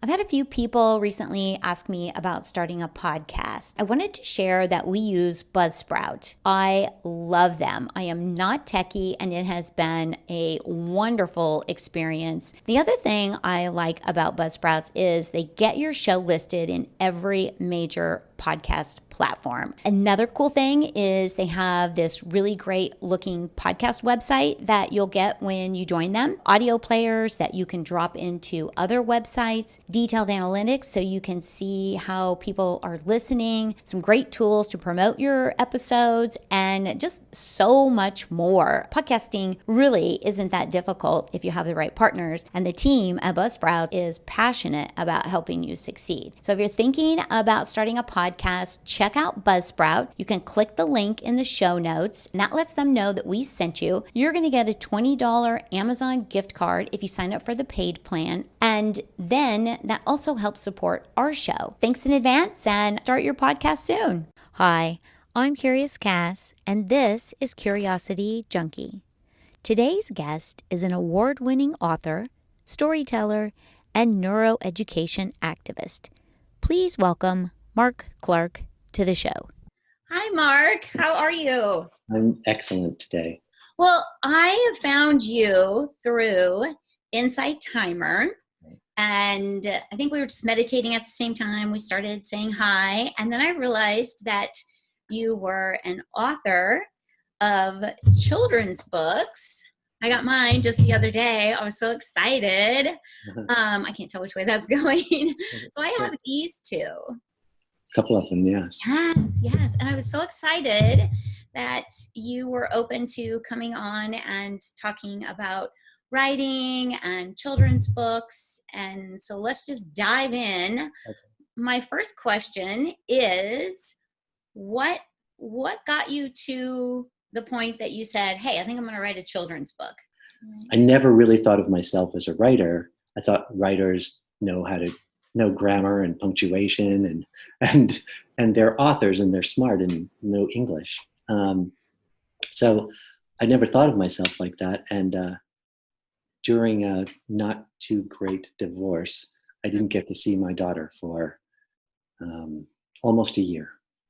I've had a few people recently ask me about starting a podcast. I wanted to share that we use Buzzsprout. I love them. I am not techie, and it has been a wonderful experience. The other thing I like about Buzzsprouts is they get your show listed in every major podcast platform. Another cool thing is they have this really great looking podcast website that you'll get when you join them, audio players that you can drop into other websites, detailed analytics so you can see how people are listening, some great tools to promote your episodes, and just so much more. Podcasting really isn't that difficult if you have the right partners, and the team at Buzzsprout is passionate about helping you succeed. So if you're thinking about starting a podcast, check out Buzzsprout. You can click the link in the show notes, and that lets them know that we sent you. You're going to get a $20 Amazon gift card if you sign up for the paid plan, and then that also helps support our show. Thanks in advance, and start your podcast soon. Hi, I'm Curious Cass, and this is Curiosity Junkie. Today's guest is an award-winning author, storyteller, and neuroeducation activist. Please welcome Marc Clark to the show. Hi, Marc. How are you? I'm excellent today. Well, I found you through Insight Timer, and I think we were just meditating at the same time. We started saying hi, and then I realized that you were an author of children's books. I got mine just the other day. I was so excited. I can't tell which way that's going. So I have these two. Couple of them, yes. Yes. And I was so excited that you were open to coming on and talking about writing and children's books. And so let's just dive in. Okay. My first question is, what got you to the point that you said, hey, I think I'm going to write a children's book? I never really thought of myself as a writer. I thought writers know how to know grammar and punctuation and they're authors and they're smart and know English. So I never thought of myself like that. And during a not too great divorce, I didn't get to see my daughter for almost a year.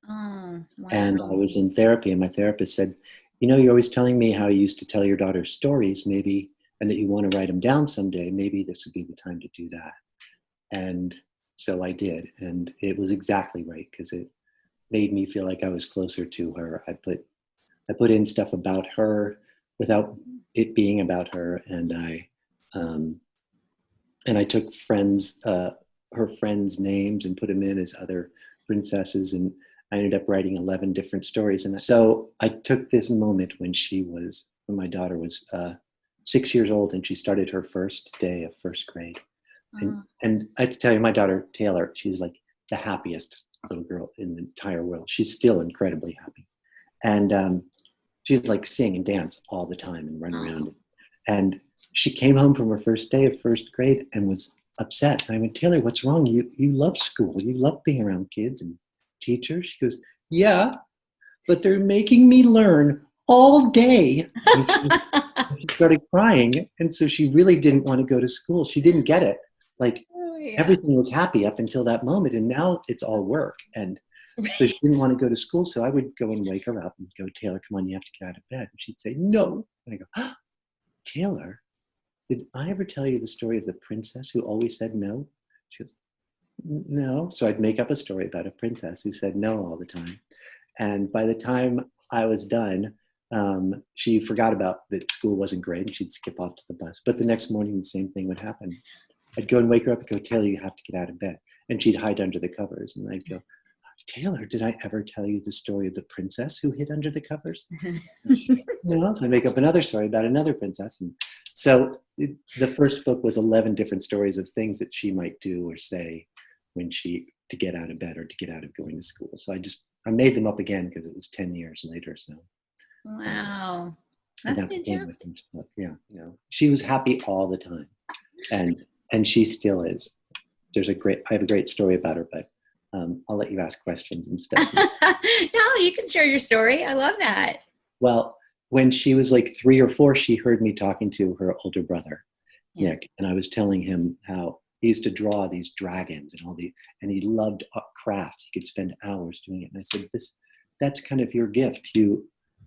Oh, wow. And I was in therapy, and my therapist said, you know, you're always telling me how you used to tell your daughter stories, maybe, and that you want to write them down someday. Maybe this would be the time to do that. And so I did, and it was exactly right because it made me feel like I was closer to her. I put in stuff about her without it being about her, and I took her friends' names and put them in as other princesses, and I ended up writing 11 different stories. And so I took this moment when my daughter was 6 years old, and she started her first day of first grade. And I have to tell you, my daughter, Taylor, she's like the happiest little girl in the entire world. She's still incredibly happy. And she'd like sing and dance all the time and run around. And she came home from her first day of first grade and was upset. And I went, Taylor, what's wrong? You love school. You love being around kids and teachers. She goes, yeah, but they're making me learn all day. She started crying. And so she really didn't want to go to school. She didn't get it. Like everything was happy up until that moment, and now it's all work. And so she didn't want to go to school. So I would go and wake her up and go, Taylor, come on, you have to get out of bed. And she'd say, no. And I go, Taylor, did I ever tell you the story of the princess who always said no? She goes, no. So I'd make up a story about a princess who said no all the time. And by the time I was done, she forgot about that school wasn't great, and she'd skip off to the bus. But the next morning, the same thing would happen. I'd go and wake her up and go, Taylor, you have to get out of bed. And she'd hide under the covers. And I'd go, Taylor, did I ever tell you the story of the princess who hid under the covers? No. So I'd make up another story about another princess. And so the first book was 11 different stories of things that she might do or say to get out of bed or to get out of going to school. So I made them up again because it was 10 years later. So wow, that's fantastic. Yeah, she was happy all the time, and she still is. I have a great story about her, but I'll let you ask questions instead. No, you can share your story. I love that. Well, when she was like 3 or 4, she heard me talking to her older brother, Nick, and I was telling him how he used to draw these dragons and he loved craft. He could spend hours doing it. And I said, that's kind of your gift.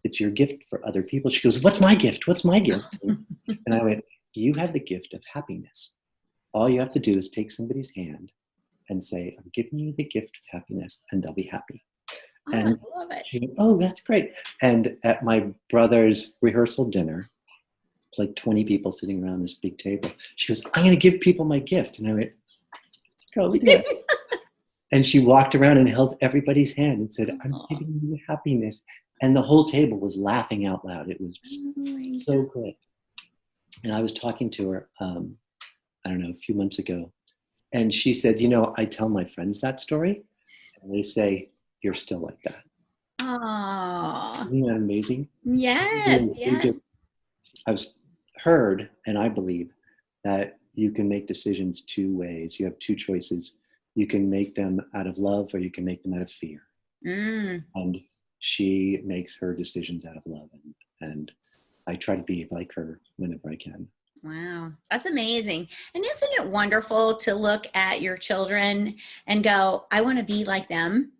It's your gift for other people. She goes, what's my gift? What's my gift? And I went, you have the gift of happiness. All you have to do is take somebody's hand and say, I'm giving you the gift of happiness, and they'll be happy. Oh, And I love it. she went, oh, that's great. And at my brother's rehearsal dinner, it's like 20 people sitting around this big table. She goes, I'm going to give people my gift. And I went, go do it. And she walked around and held everybody's hand and said, I'm giving you happiness. And the whole table was laughing out loud. It was just so good. And I was talking to her, I don't know, a few months ago. And she said, I tell my friends that story. And they say, you're still like that. Aww. Isn't that amazing? Yes, yes. I've heard, and I believe, that you can make decisions two ways. You have two choices. You can make them out of love, or you can make them out of fear. And she makes her decisions out of love. And I try to be like her whenever I can. Wow, that's amazing. And isn't it wonderful to look at your children and go, I want to be like them?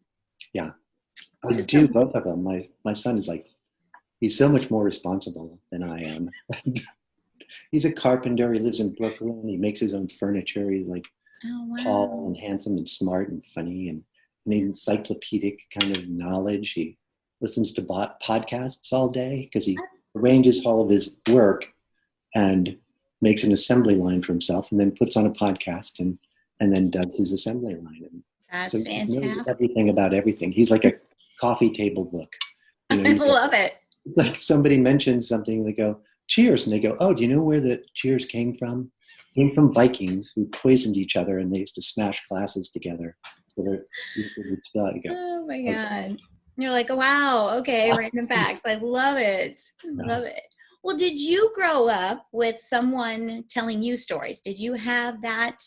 Yeah, I do, both of them. My son is he's so much more responsible than I am. He's a carpenter. He lives in Brooklyn. He makes his own furniture. He's tall and handsome and smart and funny and an encyclopedic kind of knowledge. He listens to podcasts all day because he arranges all of his work and makes an assembly line for himself, and then puts on a podcast and then does his assembly line. And that's so fantastic. He knows everything about everything. He's like a coffee table book. I love it. It's like somebody mentions something, they go, cheers. And they go, oh, do you know where the cheers came from? It came from Vikings who poisoned each other, and they used to smash glasses together. So would spell it. Oh my God. You're like, wow, okay, random facts. I love it. Love it. Well, did you grow up with someone telling you stories? Did you have that?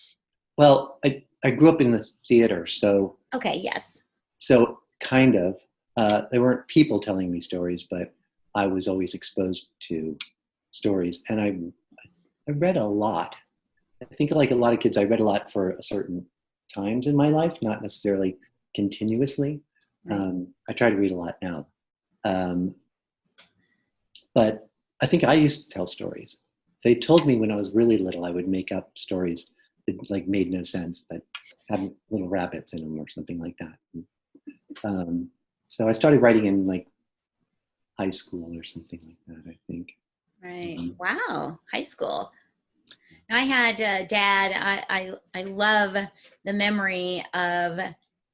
Well, I grew up in the theater, so. Okay, yes. So kind of, there weren't people telling me stories, but I was always exposed to stories. And I read a lot. I think like a lot of kids, I read a lot for certain times in my life, not necessarily continuously. Right. I try to read a lot now. But I think I used to tell stories. They told me when I was really little, I would make up stories that made no sense, but had little rabbits in them or something like that. So I started writing in high school or something like that, I think. Right. Wow. High school. I had a dad. I love the memory of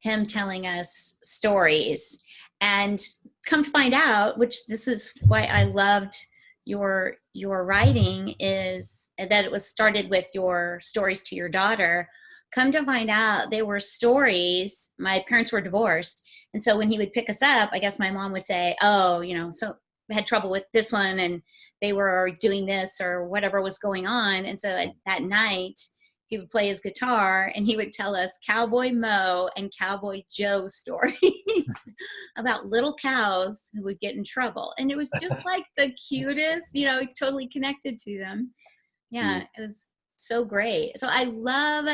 him telling us stories, and come to find out, which this is why I loved your writing, is that it was started with your stories to your daughter. Come to find out, they were stories. My parents were divorced, and so when he would pick us up, I guess my mom would say, oh, so I had trouble with this one, and they were doing this or whatever was going on. And so that night he would play his guitar and he would tell us Cowboy Mo and Cowboy Joe stories about little cows who would get in trouble. And it was just like the cutest, totally connected to them. Yeah, it was so great. So I love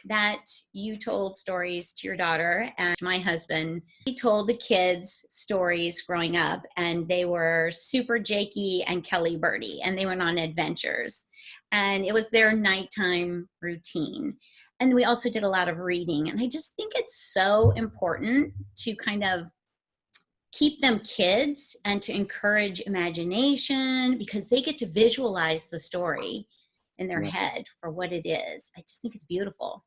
that you told stories to your daughter. And my husband, he told the kids stories growing up, and they were Super Jakey and Kelly Birdie, and they went on adventures. And it was their nighttime routine. And we also did a lot of reading. And I just think it's so important to kind of keep them kids and to encourage imagination, because they get to visualize the story in their head for what it is. I just think it's beautiful.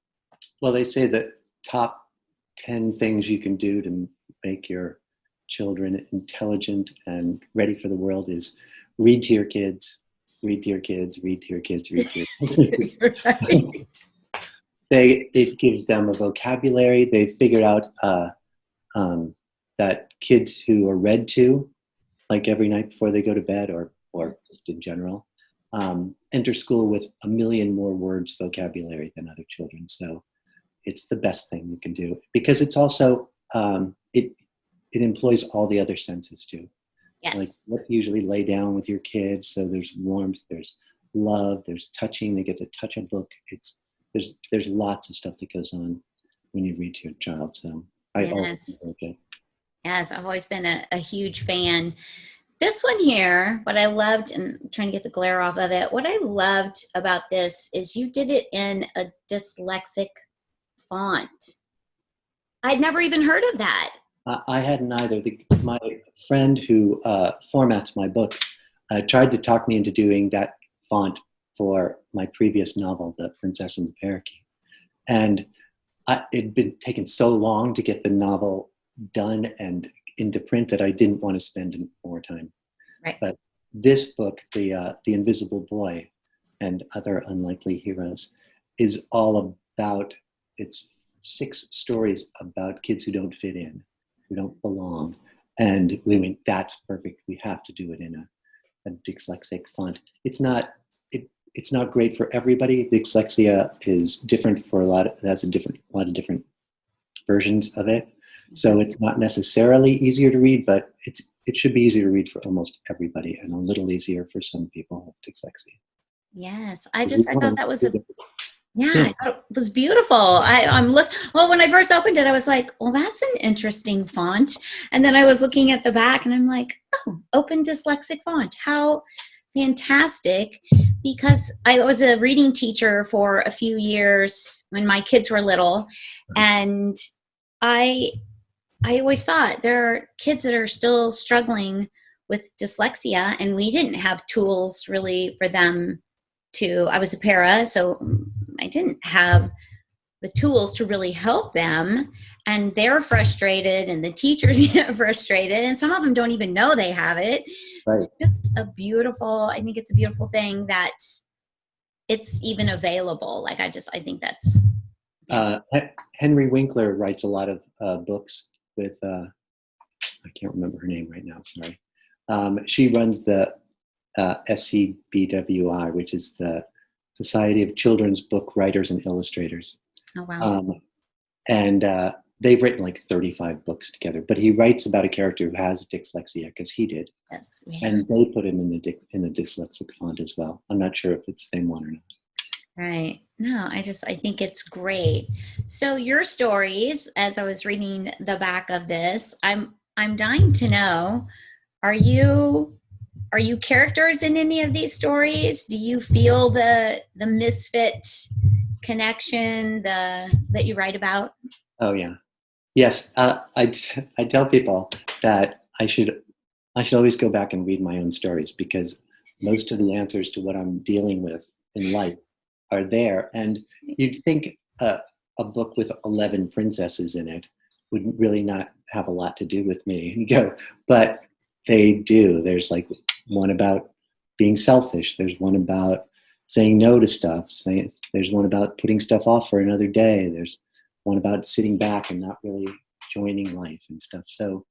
Well, they say that top 10 things you can do to make your children intelligent and ready for the world is read to your kids, read to your kids, read to your kids, read to your kids. Right. It gives them a vocabulary. They figured out that kids who are read to, like every night before they go to bed, or just in general, enter school with 1 million more words vocabulary than other children. So it's the best thing you can do, because it's also, it employs all the other senses too. Yes. Like what you usually lay down with your kids. So there's warmth, there's love, there's touching. They get to touch a book. there's lots of stuff that goes on when you read to your child. So I always Yes. encourage it. Yes, I've always been a huge fan. This one here, what I loved, and I'm trying to get the glare off of it, what I loved about this is you did it in a dyslexic font. I'd never even heard of that. I hadn't either. My friend who formats my books tried to talk me into doing that font for my previous novel, The Princess and the Parakeet. And it'd been taken so long to get the novel done and into print that I didn't want to spend more time. Right. But this book, The Invisible Boy and Other Unlikely Heroes, is all about, it's 6 stories about kids who don't fit in, who don't belong. And we went, that's perfect. We have to do it in a dyslexic font. It's not great for everybody. Dyslexia is different for lot of different versions of it. So it's not necessarily easier to read, but it should be easier to read for almost everybody and a little easier for some people with dyslexia. Yes, I thought that was Yeah. I thought it was beautiful. Well, when I first opened it, I was like, well, that's an interesting font. And then I was looking at the back and I'm like, oh, open dyslexic font. How fantastic. Because I was a reading teacher for a few years when my kids were little. And I always thought there are kids that are still struggling with dyslexia, and we didn't have tools really for them to. I was a para, so I didn't have the tools to really help them, and they're frustrated, and the teachers get frustrated, and some of them don't even know they have it. Right. It's just I think it's a beautiful thing that it's even available. Like I think that's Henry Winkler writes a lot of books with I can't remember her name right now, sorry. She runs the SCBWI, which is the Society of Children's Book Writers and Illustrators. Oh wow. And they've written like 35 books together, but he writes about a character who has dyslexia because he did. Yes. Yeah. And they put him in the dyslexic font as well. I'm not sure if it's the same one or not. Right. No, I think it's great. So your stories, as I was reading the back of this, I'm dying to know, are you characters in any of these stories? Do you feel the misfit connection that you write about? Oh yeah. Yes. I tell people that I should always go back and read my own stories, because most of the answers to what I'm dealing with in life are there. And you'd think a book with 11 princesses in it would really not have a lot to do with me. You go, but they do. There's like one about being selfish. There's one about saying no to stuff. There's one about putting stuff off for another day. There's one about sitting back and not really joining life and stuff. So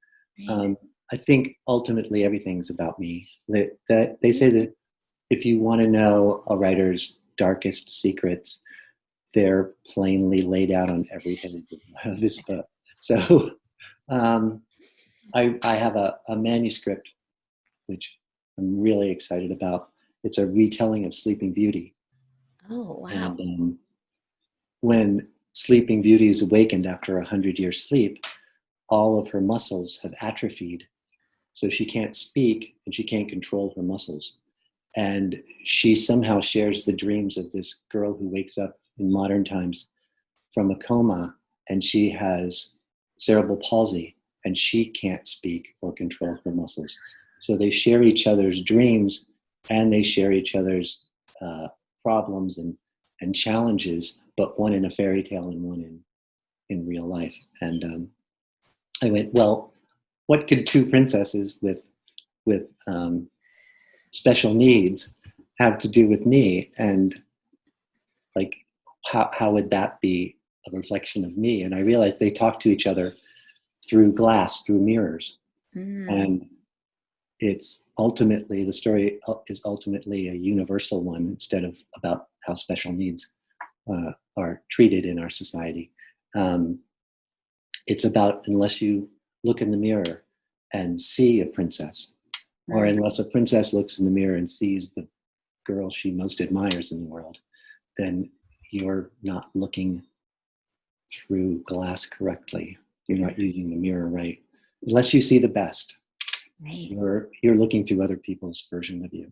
I think ultimately everything's about me. That they say that if you want to know a writer's darkest secrets, they're plainly laid out on every page of his book. So I have a manuscript which I'm really excited about. It's a retelling of Sleeping Beauty. Oh wow. And when Sleeping Beauty is awakened after 100-year sleep, all of her muscles have atrophied, so she can't speak and she can't control her muscles. And she somehow shares the dreams of this girl who wakes up in modern times from a coma, and she has cerebral palsy and she can't speak or control her muscles. So they share each other's dreams, and they share each other's problems and challenges, but one in a fairy tale and one in real life. And I went, well, what could 2 princesses with special needs have to do with me? And like, how would that be a reflection of me? And I realized they talk to each other through glass, through mirrors. And it's ultimately, the story is ultimately a universal one instead of about how special needs are treated in our society. It's about, unless you look in the mirror and see a princess, or unless a princess looks in the mirror and sees the girl she most admires in the world, then you're not looking through glass correctly. You're not using the mirror right. Unless you see the best, Right. you're looking through other people's version of you.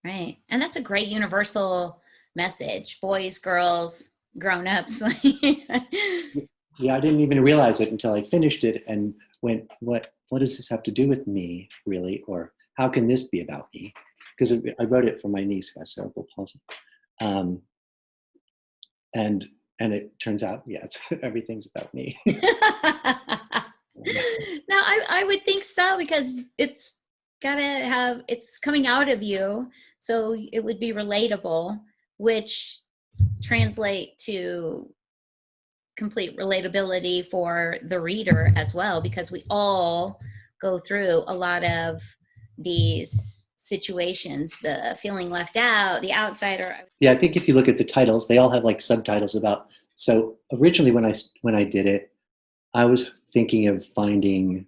Right. And that's a great universal message. Boys, girls, grown-ups. Yeah, I didn't even realize it until I finished it and went, what does this have to do with me, really? Or how can this be about me? Because I wrote it for my niece who has cerebral palsy. Um, and it turns out, yes, everything's about me. No, I would think so, because it's coming out of you. So it would be relatable, which translate to complete relatability for the reader as well, because we all go through a lot of these situations, the feeling left out, the outsider. Yeah, I think if you look at the titles, they all have like subtitles about. So originally, when I did it, I was thinking of finding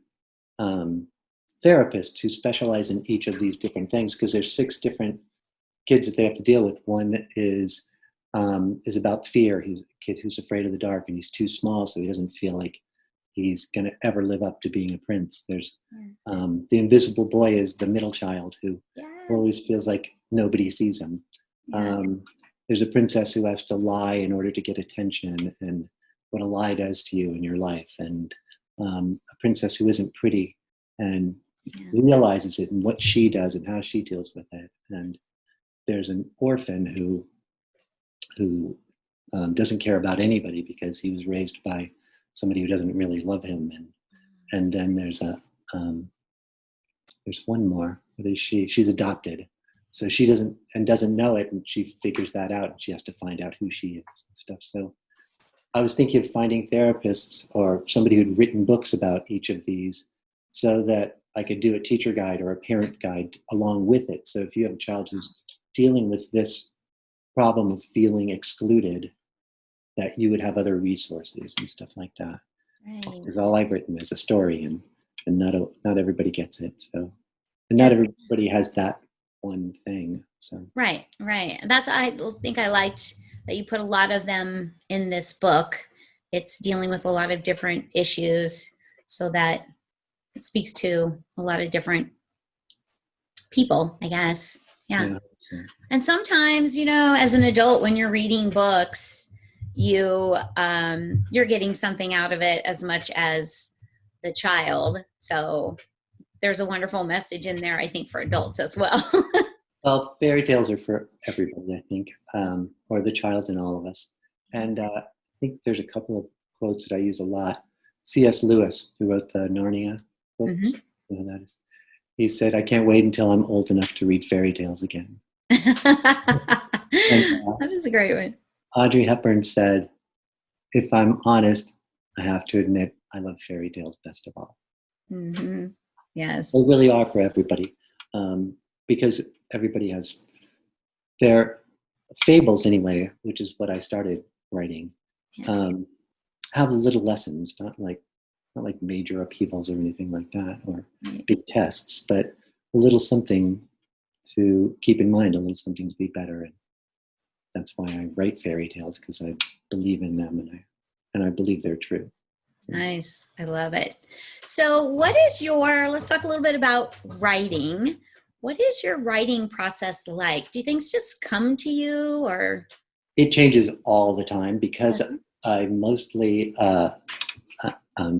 therapists who specialize in each of these different things, because there's 6 different kids that they have to deal with. One is about fear. He's a kid who's afraid of the dark, and he's too small, so he doesn't feel like he's going to ever live up to being a prince. There's the invisible boy is the middle child who always feels like nobody sees him. There's a princess who has to lie in order to get attention, and what a lie does to you in your life, and a princess who isn't pretty and realizes it, and what she does and how she deals with it. And there's an orphan who doesn't care about anybody because he was raised by somebody who doesn't really love him. And then there's one more. What is she? She's adopted, so she doesn't know it, and she figures that out, and she has to find out who she is and stuff. So I was thinking of finding therapists or somebody who'd written books about each of these, so that I could do a teacher guide or a parent guide along with it. So if you have a child who's dealing with this problem of feeling excluded, that you would have other resources and stuff like that. Right. Because all I've written is a story, and not everybody gets it. So, and not everybody has that one thing. So right. I think I liked that you put a lot of them in this book. It's dealing with a lot of different issues, so that it speaks to a lot of different people, I guess. Yeah. So. And sometimes, as an adult, when you're reading books, you're getting something out of it as much as the child. So there's a wonderful message in there, I think, for adults as well. Well, fairy tales are for everybody, I think, or the child in all of us. And I think there's a couple of quotes that I use a lot. C.S. Lewis, who wrote the Narnia books, you know that is. He said, "I can't wait until I'm old enough to read fairy tales again." That is a great one. Audrey Hepburn said, "If I'm honest, I have to admit I love fairy tales best of all." Mm-hmm. Yes. They really are for everybody, because everybody has their fables anyway, which is what I started writing. Yes. Have little lessons, not like major upheavals or anything like that, or big tests, but a little something to keep in mind, a little something to be better. And that's why I write fairy tales, because I believe in them, and I believe they're true. So. Nice. I love it. So let's talk a little bit about writing. What is your writing process like? Do things just come to you, or? It changes all the time, because I mostly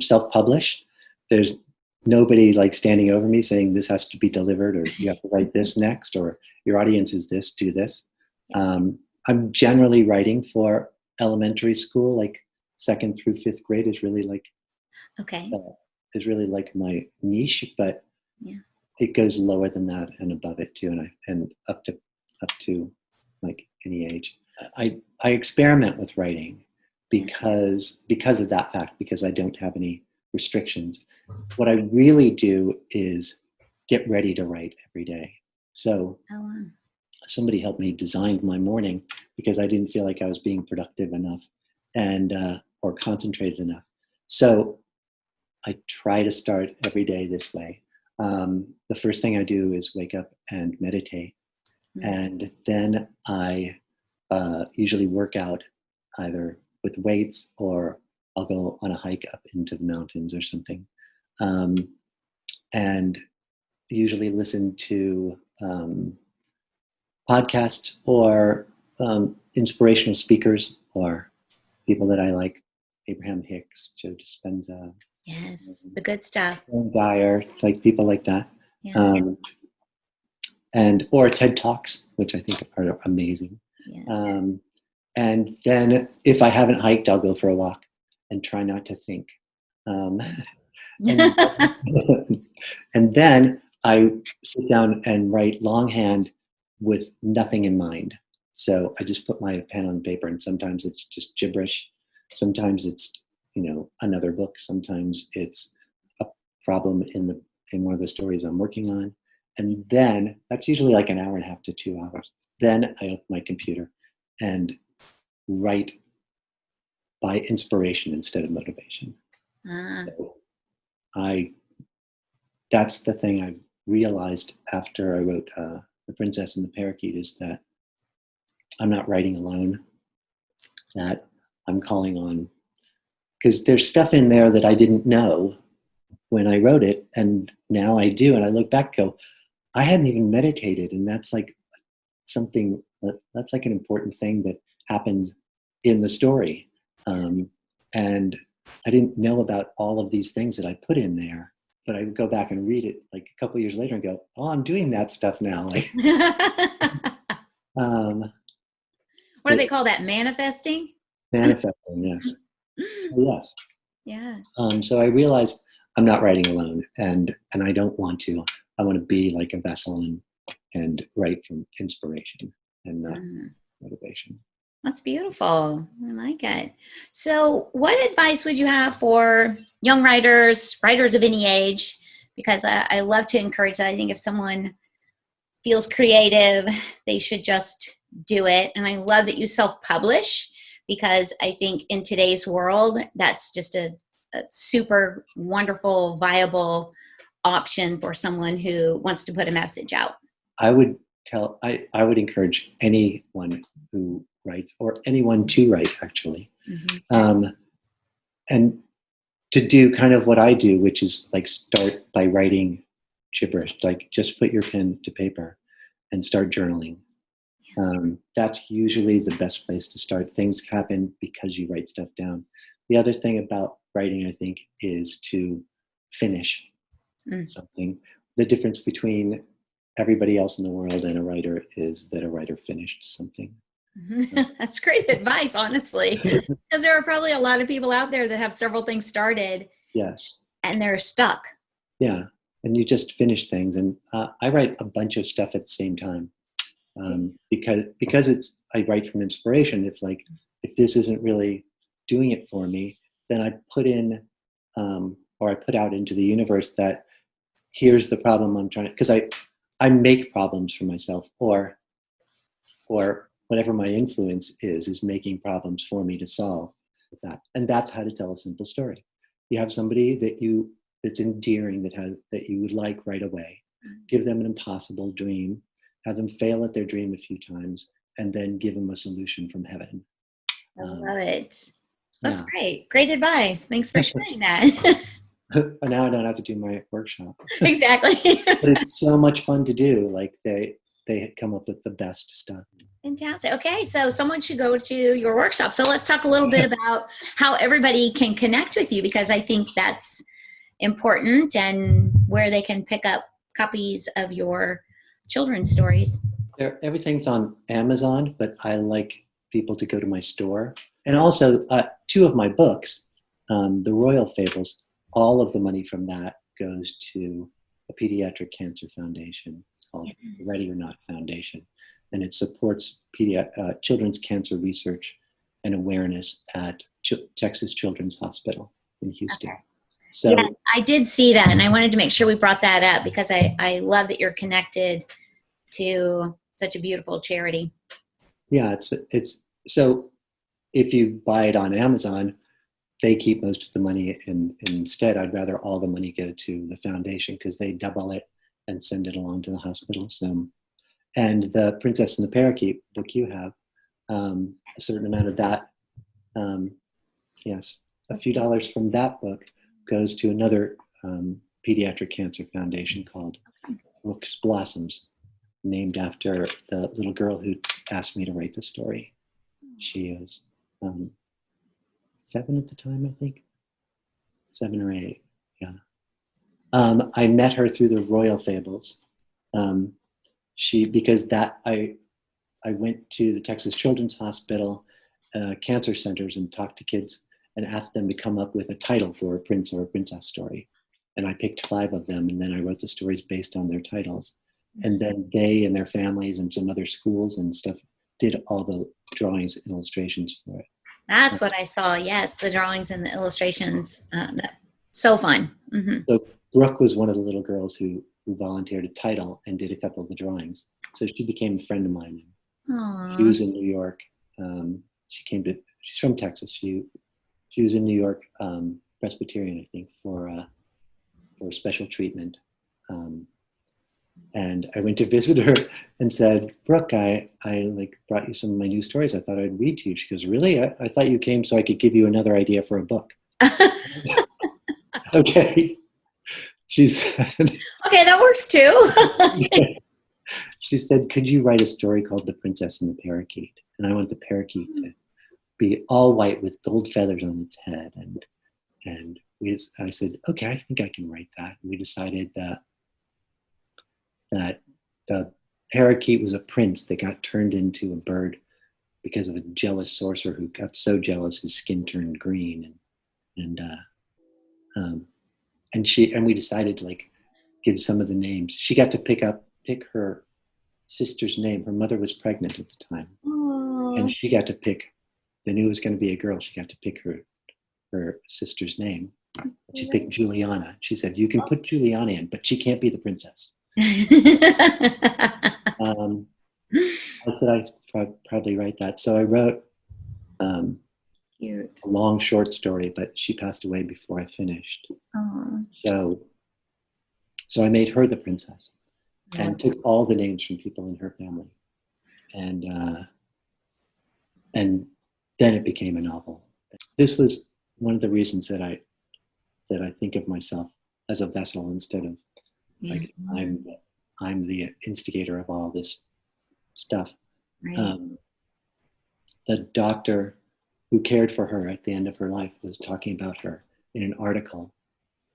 self-published. There's nobody like standing over me saying this has to be delivered, or you have to write this next, or your audience is this, do this. I'm generally writing for elementary school, like 2nd through 5th grade is really like my niche, but it goes lower than that and above it too, and up to like any age. I experiment with writing because of that fact, because I don't have any restrictions. What I really do is get ready to write every day. So somebody helped me design my morning, because I didn't feel like I was being productive enough and or concentrated enough. So I try to start every day this way. The first thing I do is wake up and meditate. And then I usually work out either with weights, or I'll go on a hike up into the mountains or something. And usually listen to podcasts or inspirational speakers or people that I like, Abraham Hicks, Joe Dispenza. Yes, the good stuff. Dyer, like people like that. Yeah. Or TED Talks, which I think are amazing. Yes. And then if I haven't hiked, I'll go for a walk and try not to think. And, and then I sit down and write longhand with nothing in mind. So I just put my pen on paper, and sometimes it's just gibberish. Sometimes it's, another book. Sometimes it's a problem in one of the stories I'm working on. And then that's usually like an hour and a half to 2 hours. Then I open my computer and write by inspiration instead of motivation. So that's the thing I realized after I wrote The Princess and the Parakeet, is that I'm not writing alone, that I'm calling on, because there's stuff in there that I didn't know when I wrote it, and now I do, and I look back and go, I hadn't even meditated, and that's like something, that's like an important thing that happens in the story. And I didn't know about all of these things that I put in there, but I would go back and read it like a couple years later and go, oh, I'm doing that stuff now. Like, what do they call that? Manifesting? Manifesting, yes. So, yes. Yeah. So I realized I'm not writing alone, and I don't want to. I want to be like a vessel and write from inspiration and not motivation. That's beautiful. I like it. So what advice would you have for young writers of any age? Because I love to encourage that. I think if someone feels creative, they should just do it. And I love that you self-publish, because I think in today's world, that's just a super wonderful, viable option for someone who wants to put a message out. I would encourage anyone who writes, or anyone to write, actually, and to do kind of what I do, which is like start by writing gibberish, like just put your pen to paper and start journaling. That's usually the best place to start. Things happen because you write stuff down. The other thing about writing, I think, is to finish something. The difference between everybody else in the world and a writer is that a writer finished something. That's great advice, honestly, because there are probably a lot of people out there that have several things started. Yes. And they're stuck. Yeah. And you just finish things. And I write a bunch of stuff at the same time. Because I write from inspiration. If this isn't really doing it for me, then I put in, or I put out into the universe that here's the problem I'm trying to, because I make problems for myself, or whatever my influence is making problems for me to solve that. And that's how to tell a simple story. You have somebody that's endearing, that you would like right away. Give them an impossible dream, have them fail at their dream a few times, and then give them a solution from heaven. I love it. That's great. Great advice. Thanks for sharing that. Now I don't have to do my workshop. Exactly. But it's so much fun to do. Like they come up with the best stuff. Fantastic. Okay, so someone should go to your workshop. So let's talk a little bit about how everybody can connect with you, because I think that's important, and where they can pick up copies of your children's stories. Everything's on Amazon, but I like people to go to my store. And also 2 of my books, The Royal Fables, all of the money from that goes to a pediatric cancer foundation called Ready or Not Foundation. And it supports children's cancer research and awareness at Texas Children's Hospital in Houston. Okay. So yeah, I did see that, and I wanted to make sure we brought that up, because I love that you're connected to such a beautiful charity. Yeah, it's so if you buy it on Amazon, they keep most of the money, and instead I'd rather all the money go to the foundation, because they double it and send it along to the hospital. So, and the Princess and the Parakeet book you have, a certain amount of that Yes, a few dollars from that book goes to another pediatric cancer foundation called Brooks Blossoms, named after the little girl who asked me to write the story. She was 7 at the time, I think. 7 or 8, yeah. I met her through the Royal Fables. Because I went to the Texas Children's Hospital cancer centers and talked to kids and asked them to come up with a title for a prince or a princess story. And I picked 5 of them, and then I wrote the stories based on their titles. And then they and their families and some other schools and stuff did all the drawings and illustrations for it. That's what I saw. Yes, the drawings and the illustrations. So fun. Mm-hmm. So Brooke was one of the little girls who volunteered a title and did a couple of the drawings. So she became a friend of mine. Aww. She was in New York. She's from Texas. She was in New York, Presbyterian, I think, for special treatment. And I went to visit her and said, Brooke, I brought you some of my new stories. I thought I'd read to you. She goes, really? I thought you came so I could give you another idea for a book. Okay. She said, okay, that works too. She said, could you write a story called The Princess and the Parakeet? And I want the parakeet to be all white with gold feathers on its head. And I said, okay, I think I can write that. And we decided that the parakeet was a prince that got turned into a bird because of a jealous sorcerer who got so jealous his skin turned green. And we decided to give some of the names. She got to pick her sister's name. Her mother was pregnant at the time. Aww. And she got to pick, they knew it was going to be a girl. She got to pick her sister's name. She picked Juliana. She said, you can put Juliana in, but she can't be the princess. I said I'd probably write that. So I wrote Cute. a long short story, but she passed away before I finished. Aww. So I made her the princess and took all the names from people in her family. And then it became a novel. This was one of the reasons that I think of myself as a vessel instead of I'm the instigator of all this stuff. Right. The doctor who cared for her at the end of her life was talking about her in an article,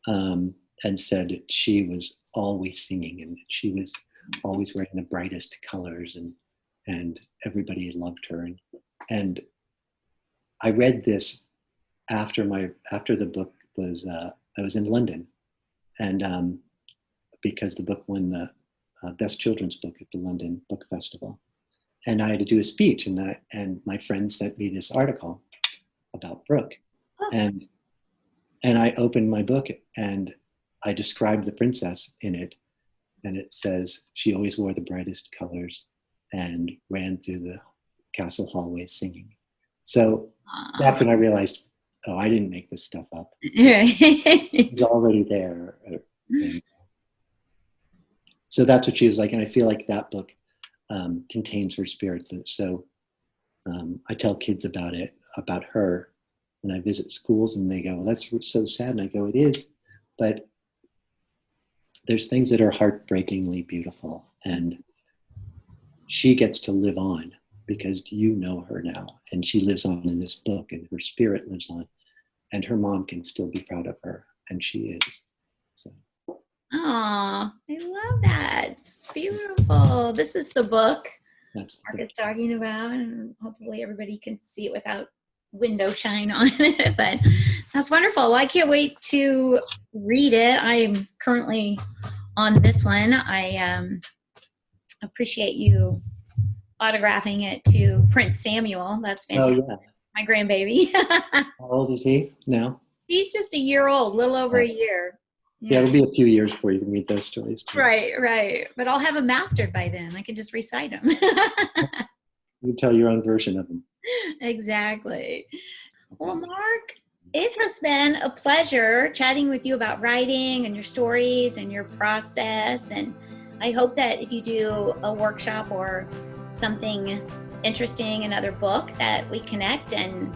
and said that she was always singing and that she was always wearing the brightest colors, and everybody loved her. And I read this after the book was I was in London, and because the book won the best children's book at the London Book Festival, and I had to do a speech, and my friend sent me this article about Brooke, and I opened my book and I described the princess in it, and it says she always wore the brightest colors and ran through the castle hallways singing. So that's when I realized, oh, I didn't make this stuff up. It was already there. And so that's what she was like, and I feel like that book contains her spirit. So I tell kids about her when I visit schools, and they go, well, that's so sad. And I go, it is, but there's things that are heartbreakingly beautiful, and she gets to live on because you know her now, and she lives on in this book, and her spirit lives on, and her mom can still be proud of her, and she is. So. Aw, I love that. It's beautiful. This is the book Marc is talking about, and hopefully everybody can see it without window shine on it, but that's wonderful. Well, I can't wait to read it. I'm currently on this one. I appreciate you autographing it to Prince Samuel. That's fantastic. Oh, yeah. My grandbaby. How old is he now? He's just a year old, a little over a year. Yeah, it'll be a few years before you can read those stories too. Right. But I'll have them mastered by then. I can just recite them. You can tell your own version of them. Exactly. Well, Marc, it has been a pleasure chatting with you about writing and your stories and your process. And I hope that if you do a workshop or something interesting, another book, that we connect and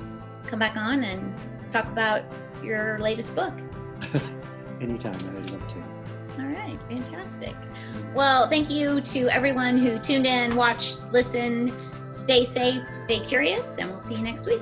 come back on and talk about your latest book. Anytime, I would love to. All right, fantastic. Well, thank you to everyone who tuned in, watched, listened. Stay safe, stay curious, and we'll see you next week.